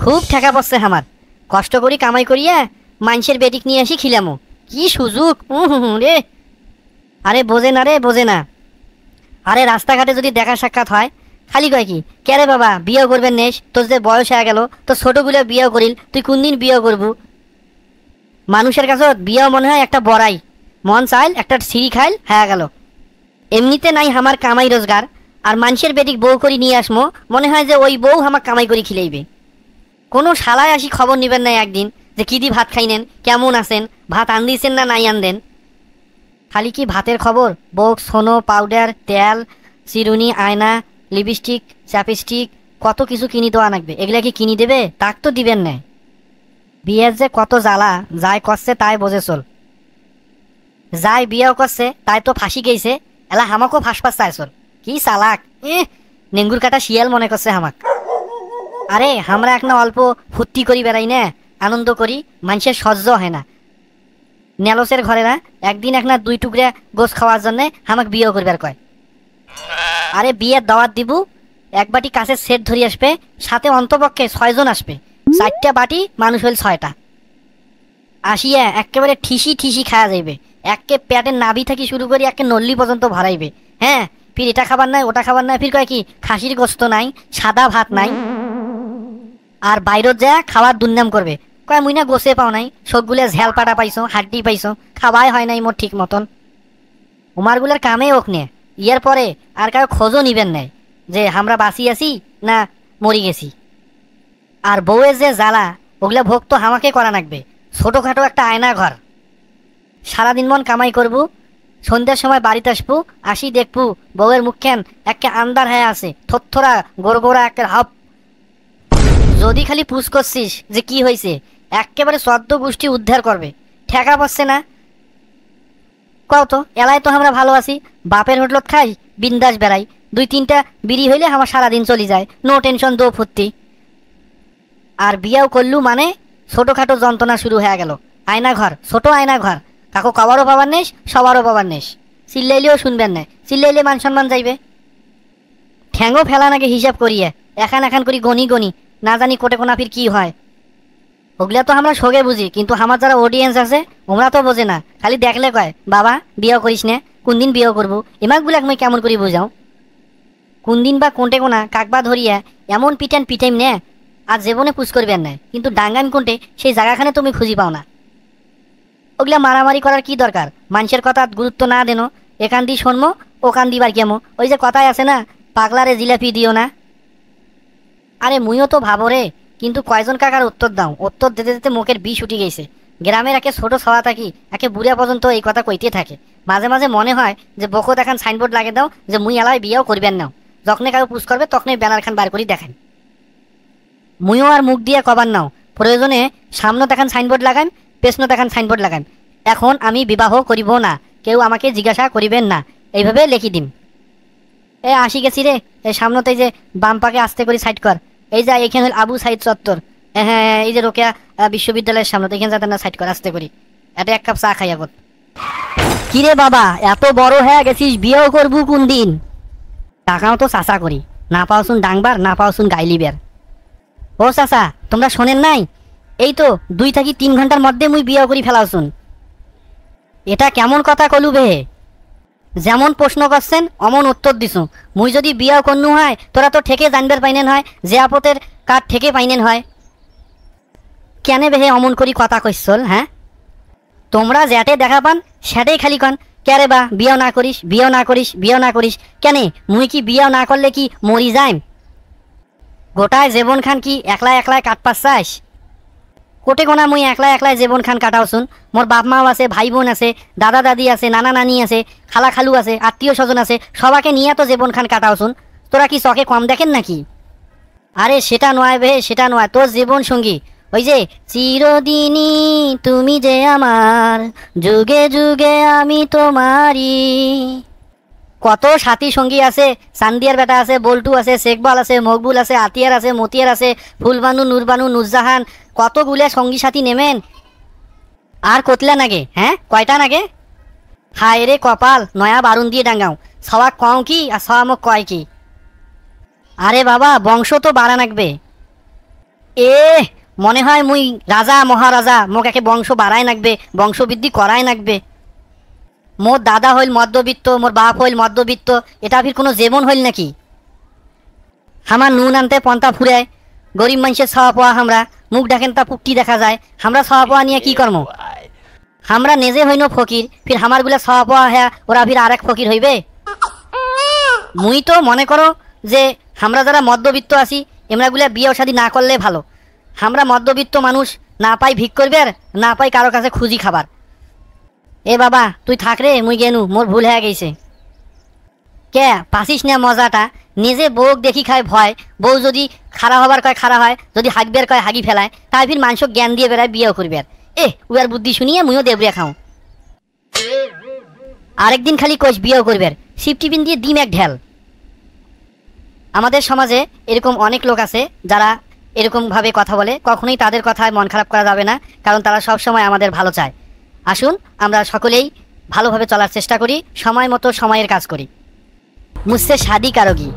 খুব ঠেকা পড়ছে আমার। কষ্ট করি কামাই করিয়া মানুষের বেটিক নিয়ে আসি খিলামো। কি সুযোগ রে। আরে বোঝে না রে, বোঝে না। আরে রাস্তাঘাটে যদি দেখা সাক্ষাৎ হয় খালি কয় কি, কে রে বাবা বিয়ে করবেন নেস, তোর যে বয়স হয়ে গেল, তো ছোটগুলো বিয়ে করিল, তুই কোন দিন বিয়ে করবু? মানুষের কাছে বিয়ে মনে হয় একটা বড়াই, মন চাইল একটা সিঁড়ি খাইল হয়ে গেল। এমনিতে নাই আমার কামাই রোজগার, আর মানুষের বেটিক বউ করি নিয়ে আসমো, মনে হয় যে ওই বউ আমার কামাই করি খিলাইবে। কোনো শালায় আসি খবর নিবেন না একদিন যে কি দি ভাত খাইনেন, কেমন আছেন, ভাত আন দিয়েছেন না নাই আনদেন। খালি কি ভাতের খবর, বক্স, সোনো, পাউডার, তেল, চিরুনি, আয়না, লিপস্টিক, চ্যাপস্টিক, কত কিছু কিনি তো আনাকবে। এগুলা কি কিনি দেবে? তাক তো দিবেন না। বিয়ের যে কত জ্বালা, যাই করছে তাই বোঝে চল। যাই বিয়েও করছে তাই তো ফাঁসি গেছে, এলা হামাকও ফাঁসপাস চাই চল। কি চালাক, নেঙ্গুর কাটা শিয়াল মনে করছে হামাক। আরে আমরা এক না অল্প ফুর্তি করি বেড়াই না, আনন্দ করি, মানুষের সহ্য হয় না। নেলসের ঘরে না একদিন এক না 2 টুকরা গোস খাওয়ার জন্য হামাক বিয়ে করবার কয়। আরে বিয়ের দাওয়াত দিব, এক বাটি কাছের সেট ধরি আসবে, সাথে অন্তপক্ষে 6 জন আসবে, 4টা বাটি, মানুষ হইল 6টা। আসিয়া একেবারে ঠিসি ঠিসি খাওয়া যাইবে, একে পেটের নাভি থেকে শুরু করি একে নল্লি পর্যন্ত ভরাইবে। হ্যাঁ, ফির এটা খাবার নাই, ওটা খাবার নাই, ফির কয় কি খাসির গোস্ত নাই, সাদা ভাত নাই। আর বাইরত যা খাওয়ার দুর্নাম করবে, কয় মুই না গোসে পাও নাই, সবগুলা ঝ্যাল পাটা পাইছো, হাড্ডি পাইছো, খাওয়াই হয় নাই মোর ঠিক মতন। উমারগুলার কামে ওক নে, ইয়ার পরে আর কারো খোঁজও নিবেন নাই যে আমরা বাঁচি আছি না মরি গেছি। আর বউয়ের যে জ্বালা, ওগুলা ভোগ তো আমাকে করা লাগবে। ছোটখাটো একটা আয়না ঘর, সারাদিন মন কামাই করবো, সন্ধ্যার সময় বাড়িতে আসবো, আসি দেখবো বউয়ের মুখখান একে আন্দার হয়ে আছে, থরথরা গোড়গোড়া একের হাপ। যদি খালি পুষ করছিস যে কি হয়েছে, একেবারে সদ্য গোষ্ঠী উদ্ধার করবে। ঠেকা পড়ছে না? কও তো, এলায় তো আমরা ভালো আছি, বাপের হোটেলত খাই, বিন্দাস বেড়াই, 2-3টা বিড়ি হইলে আমার সারাদিন চলে যায়, নো টেনশন, দো ফুর্তি। আর বিয়াও করলু মানে ছোটখাটো যন্ত্রণা শুরু হয়ে গেল। আয়না ঘর, ছোট আয়না ঘর, কাকু কাবারও পাবার নেস, সবারও পাবার নেস। চিল্লাইলেও শুনবেন না, চিল্লাইলে মান সম্মান যাইবে। ঠ্যাঙ্গও ফেলা নাকি হিসাব করিয়ে, এখান এখান করি গনি গনি, না জানি কোটে কোনা ফির কি হয়। ওগুলা তো আমরা সগে বুঝি, কিন্তু আমার যারা অডিয়েন্স আছে ওরা তো বোঝে না, খালি দেখলে কয় বাবা বিয়ে করিস না, কোন দিন বিয়ে করবো, এমাকগুলাক মই কেমন করি বুঝাও। কোন দিন বা কোনটে কোনা কাকবা ধরিয়া এমন পিটান পিটাইম নে, আর জীবনে পুষ করবেন না, কিন্তু ডাঙ্গান কোনটে সেই জায়গাখানে তুমি খুঁজি পাও না। ওগুলা মারামারি করার কি দরকার, মানুষের কথা গুরুত্ব না দেনো, এখান দিয়ে শোনমো ওখান দিবার কেমো, ওই যে কথায় আছে না, পাগলারে জিলাপি দিও না। আরে মুইও তো ভাবো রে, কিন্তু কয়জন কাকার উত্তর দাও, উত্তর দিতে দিতে মুখের বিষ উঠে গেছে। গ্রামের একে ছোট ছাওয়া থাকি, একে বুড়া পর্যন্ত এই কথা কইতে থাকে। মাঝে মাঝে মনে হয় যে বকো দেখান সাইনবোর্ড লাগে দাও যে মুই এলায় বিয়েও করবেন নাও, যখনই কারো পুষ করবে তখনই ব্যানার খান বার করি দেখেন। মুইও আর মুখ দিয়ে কবার নাও, প্রয়োজনে সামনে দেখান সাইনবোর্ড লাগান, পেছনে দেখান সাইনবোর্ড লাগান, এখন আমি বিবাহ করিব না, কেউ আমাকে জিজ্ঞাসা করিবেন না, এইভাবে লিখি দিন। এ আসি গেছি রে, এই সামনেতে যে বাম পাকে আস্তে করে সাইড কর, এই যে এখানে হল আবু সাইদ চত্বর, হ্যাঁ এই যে রোকেয়া বিশ্ববিদ্যালয়ের সামনে, এখানে যাতে না সাইড কর, আস্তে করি, এটা 1 কাপ চা খাইয়া কর। কিরে বাবা এত বড় হয়ে গেছিস, বিয়েও করবো কোন দিন? টাকাও তো চাচা করি, না পাওছুন ডাংবার, না পাওছুন গাইলিবের। ও চাচা তোমরা শোনেন নাই, এই তো 2 থেকে 3 ঘন্টার মধ্যে মুই বিয়ে করি ফেলাওছুন। এটা কেমন কথা কলু বে? যেমন প্রশ্ন করছেন অমন উত্তর দিছু। মুই যদি বিয়া কন্যু হয় তোরা তো ঠেকে জানবার পাইনেন হয়, যে আপতের কার ঠেকে পাইনেন হয়। কেন বেহে অমন করি কথা কইছল? হ্যাঁ, তোমরা যেটে দেখা পান সেটাই খালি কন, ক্যারে বা বিয়াও না করিস, বিয়াও না করিস, বিয়াও না করিস। কেনে মুই কি বিয়াও না করলে কি মরি যাইম? গোটায় জীবন খান কি একলা একলায় কাটপাস চাইস? কোটে কোনা মুই একলা একলাই জীবন খান কাটাওছুন, মোর বাপ মাও আছে, ভাই বোন আছে, দাদা দাদি আছে, নানা নানি আছে, খালা খালু আছে, আত্মীয় স্বজন আছে, সবাকে নিয়ে তো জীবন খান কাটাওছুন। তোরা কি চকে কম দেখেন নাকি? আরে সেটা নয় বে, সেটা নয়, তোর জীবন সঙ্গী ওই যে চিরদিনই তুমি যে আমার, যুগে যুগে আমি তোমারই। কত সাথী সঙ্গী আছে, চান্দিয়ার বেটা আছে, বল্টু আছে, শেখবাল আছে, মকবুল আছে, আতিয়ার আছে, মতিয়ার আছে, ফুলবানু, নুরবানু, নুরজাহান, কতগুলা সঙ্গী সাথী নেমেন। আর কতলা নাগে? হ্যাঁ কয়টা নাগে? হায় রে কপাল, নয়া বারুন দিয়ে ডাঙ্গাও, সওয়া কও কি আর সওয়া মুখ কয় কি? আরে বাবা বংশ তো বাড়া নাগবে। এ মনে হয় মুই রাজা মহারাজা, মোক একে বংশ বাড়ায় নাকবে, বংশবৃদ্ধি করায় নাকবে। মোর দাদা হইল মধ্যবিত্ত, মোর বাপ হইল মধ্যবিত্ত, এটা ফির কোনো জীবন হইল নাকি? আমার নুন আনতে পন্তা ফুরায়, গরিব মানুষের ছাওয়া পাওয়া আমরা, মুখ দেখেন তা পুকটি দেখা যায়, আমরা ছাওয়া পাওয়া নিয়ে কি কর্ম? আমরা নিজে হইন ফকির, ফির আমার গুলা ছাওয়া পাওয়া হ্যাঁ ওরা ফির আরেক ফকির হইবে? মুই তো মনে করো যে আমরা যারা মধ্যবিত্ত আছি এমরাগুলা বিয়ে শাদী না করলে ভালো। আমরা মধ্যবিত্ত মানুষ, না পাই ভিক করবে আর না পাই কারো কাছে খুঁজি খাবার। এ বাবা তুই থাক রে, মুই গেনু, মোর ভুল হয়ে গেছে। কে পাসিস না মজাটা? নিজে বউক দেখি খায় ভয়, বউ যদি খাড়া হবার কয় খাড়া হয়, যদি হাগবের কয় হাগি ফেলায়, তাই ফির মানুষ জ্ঞান দিয়ে বেড়ায় বিয়েও করবে। আর উয়ার বুদ্ধি শুনিয়ে মুইও দেবরিয়া খাও। আরেকদিন খালি কোষ বিয়েও করবে, শিব টিফিন দিয়ে ডিম এক ঢেল। আমাদের সমাজে এরকম অনেক লোক আছে যারা এরকম ভাবে কথা বলে, কখনোই তাদের কথায় মন খারাপ করা যাবে না, কারণ তারা সব সময় আমাদের ভালো চায়। আসুন আমরা সকলেই ভালোভাবে চলার চেষ্টা করি, সময় মতো সময়ের কাজ করি। মুঝসে শাদি কারোগি।